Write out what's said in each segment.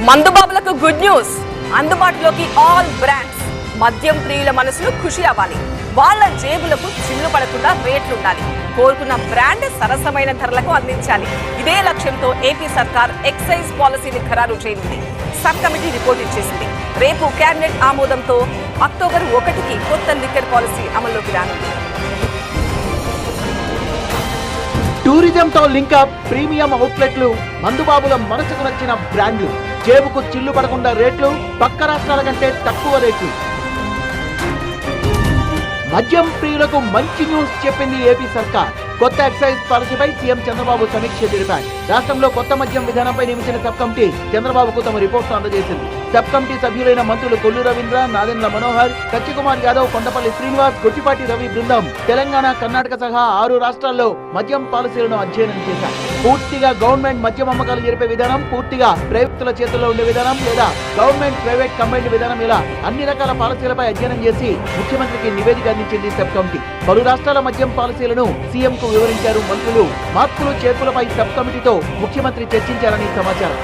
మందుబాబులకు good news. అందుబాటులోకి all brands. మద్యం ప్రియుల మనసులు ఖుషి అవ్వాలి. వాళ్ళ జేబులకు చిల్లు పడకుండా రేట్లుండాలి. కోరుకున్న బ్రాండ్ సరసమైన ధరలకు అందించాలి. ఇదే లక్ష్యంతో ఏపీ సర్కార్ ఎక్సైజ్ పాలసీని ఖరారు చేయనుంది. సబ్ కమిటీ రిపోర్ట్ ఇచ్చేసింది. రేపు కేబినెట్ ఆమోదంతో అక్టోబర్ 1కి కొత్త లిక్కర్ పాలసీ అమల్లోకి రానుంది. టూరిజంతో లింకప్, ప్రీమియం అవుట్లెట్లు, మందుబాబుల మనసుకు నచ్చిన బ్రాండ్లు, జేబుకు చిల్లు పడకుండా రేట్లు, పక్క రాష్ట్రాల కంటే తక్కువ రేట్లు. మద్యం ప్రియులకు మంచి న్యూస్ చెప్పింది ఏపీ సర్కార్. కొత్త ఎక్సైజ్ పాలసీపై సీఎం చంద్రబాబు సమీక్ష జరిపారు. రాష్ట్రంలో కొత్త మద్యం విధానంపై నియమించిన సబ్ కమిటీ చంద్రబాబుకు తమ రిపోర్ట్ అందజేసింది. సబ్ కమిటీ సభ్యులైన మంత్రులు కొల్లు రవీంద్ర, నాదెండ్ల మనోహర్, సత్యకుమార్ యాదవ్, కొండపల్లి శ్రీనివాస్, గొట్టిపాటి రవి బృందం తెలంగాణ, కర్ణాటక సహా 6 రాష్ట్రాల్లో మద్యం పాలసీలను అధ్యయనం చేశారు. పూర్తిగా గవర్నమెంట్ మద్యం అమ్మకాలు జరిపే విధానం, పూర్తిగా ప్రైవేటుల చేతుల్లో ఉండే విధానం, లేదా గవర్నమెంట్ ప్రైవేట్ కంబైన్డ్ విధానం, ఇలా అన్ని రకాల పాలసీలపై అధ్యయనం చేసి ముఖ్యమంత్రికి నివేదిక అందించింది సబ్ కమిటీ. పలు రాష్ట్రాల మద్యం పాలసీలను సీఎం కు వివరించారు మంత్రులు. మార్పులు చేర్పులపై సబ్ కమిటీతో ముఖ్యమంత్రి చర్చించారని సమాచారం.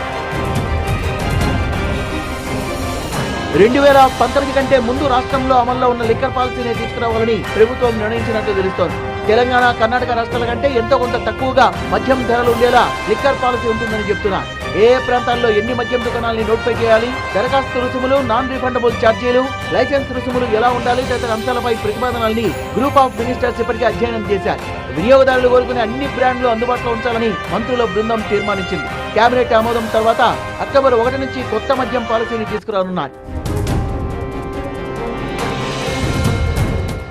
2019 కంటే ముందు రాష్ట్రంలో అమల్లో ఉన్న లిక్కర్ పాలసీని తీసుకురావాలని ప్రభుత్వం నిర్ణయించినట్టు తెలుస్తోంది. తెలంగాణ, కర్ణాటక రాష్ట్రాల కంటే ఎంతో కొంత తక్కువగా మద్యం ధరలు ఉండేలా లిక్కర్ పాలసీ ఉంటుందని చెప్తున్నారు. ఏ ప్రాంతాల్లో ఎన్ని మద్యం దుకాణాలని నోటిఫై చేయాలి, దరఖాస్తు రుసుములు, నాన్ రిఫండబుల్ ఛార్జీలు, లైసెన్స్ రుసుములు ఎలా ఉండాలి తదితర అంశాలపై ప్రతిపాదనల్ని గ్రూప్ ఆఫ్ మినిస్టర్స్ ఇప్పటికే అధ్యయనం చేశారు. వినియోగదారులు కోరుకునే అన్ని బ్రాండ్లు అందుబాటులో ఉంచాలని మంత్రుల బృందం తీర్మానించింది. కేబినెట్ ఆమోదం తర్వాత అక్టోబర్ 1 నుంచి కొత్త మద్యం పాలసీని తీసుకురానున్నారు.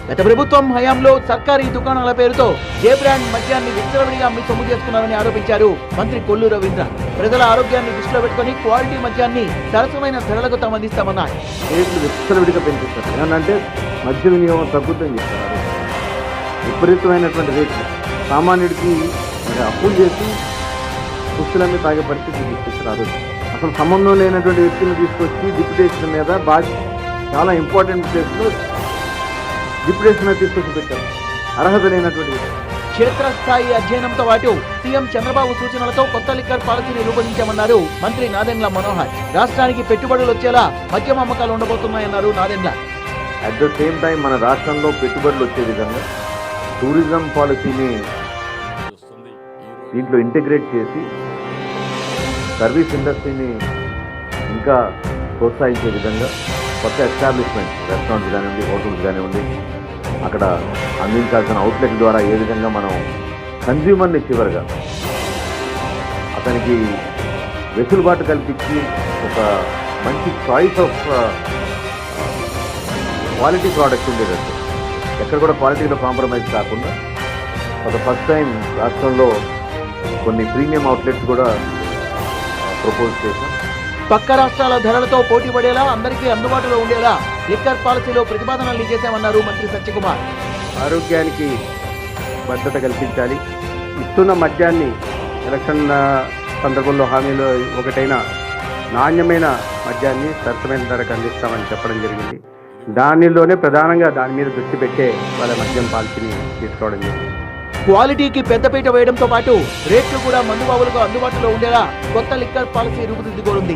గత ప్రభుత్వం హయాంలో సర్కారీ దుకాణాల పేరుతో ఏ బ్రాండ్ మద్యాన్ని విచ్చలవిడిగా అమ్మి సొమ్ము చేసుకున్నారని ఆరోపించారు మంత్రి కొల్లు రవీంద్ర. ప్రజల ఆరోగ్యాన్ని దృష్టిలో పెట్టుకుని క్వాలిటీ మద్యాన్ని సరసమైన ధరలకు తాము అందిస్తామన్నారు. రేట్లు విచ్చలవిడిగా పెంచుతారు. ఏమనంటే మద్య వినియోగం తగ్గుతుందని చెప్తున్నారు. విపరీతమైనటువంటి రేట్లు సామాన్యుడికి అప్పులు చేసి పుస్తులన్నీ తాగే పరిస్థితి తీసుకొచ్చారు. అసలు సంబంధం లేనటువంటి వ్యక్తులను తీసుకొచ్చి డిప్యుటేషన్ మీద చాలా ఇంపార్టెంట్ ప్లేస్లో డిప్యుటేషన్ తీసుకొచ్చి పెట్టారు. అర్హత లేనటువంటి క్షేత్రస్థాయి అధ్యయనంతో పాటు సీఎం చంద్రబాబు సూచనలతో కొత్త లిక్కర్ పాలసీని రూపొందించామన్నారు మంత్రి నాదెండ్ల మనోహర్. రాష్ట్రానికి పెట్టుబడులు వచ్చేలా మద్యం అమ్మకాలు ఉండబోతున్నాయన్నారు Nadendla. At the same time మన రాష్ట్రంలో పెట్టుబడులు వచ్చే విధంగా టూరిజం పాలసీని దీంట్లో ఇంటిగ్రేట్ చేసి సర్వీస్ ఇండస్ట్రీని ఇంకా ప్రోత్సహించే విధంగా కొత్త ఎస్టాబ్లిష్మెంట్, రెస్టారెంట్స్ కానివ్వండి, హోటల్స్ కానివ్వండి, అక్కడ అందించాల్సిన అవుట్లెట్ ద్వారా ఏ విధంగా మనం కన్జ్యూమర్ని చివరిగా అతనికి వెసులుబాటు కల్పించి ఒక మంచి చాయిస్ ఆఫ్ క్వాలిటీ ప్రోడక్ట్ ఉండేటట్టు, ఎక్కడ కూడా క్వాలిటీలో కాంప్రమైజ్ కాకుండా ఒక ఫస్ట్ టైం రాష్ట్రంలో కొన్ని ప్రీమియం అవుట్లెట్స్ కూడా ప్రపోజ్ చేశాం. పక్క రాష్ట్రాల ధరలతో పోటీ పడేలా, అందరికీ అందుబాటులో ఉండేలా లిక్కర్ పాలసీలో ప్రతిపాదనలు చేశామన్నారు మంత్రి సత్యకుమార్. ఆరోగ్యానికి భద్రత కల్పించాలి. ఇస్తున్న మద్యాన్ని ఎలక్షన్ సందర్భంలో హామీలో ఒకటైన నాణ్యమైన మద్యాన్ని సరసమైన ధరకు అందిస్తామని చెప్పడం జరిగింది. దానిలోనే ప్రధానంగా దాని మీద దృష్టి పెట్టే వాళ్ళ మద్యం పాలసీని తీసుకోవడం జరిగింది. క్వాలిటీకి పెద్దపీట వేయడంతో పాటు రేట్లు కూడా మందుబాబులకు అందుబాటులో ఉండేలా కొత్త లిక్కర్ పాలసీ రూపుదిద్దుకోనుంది.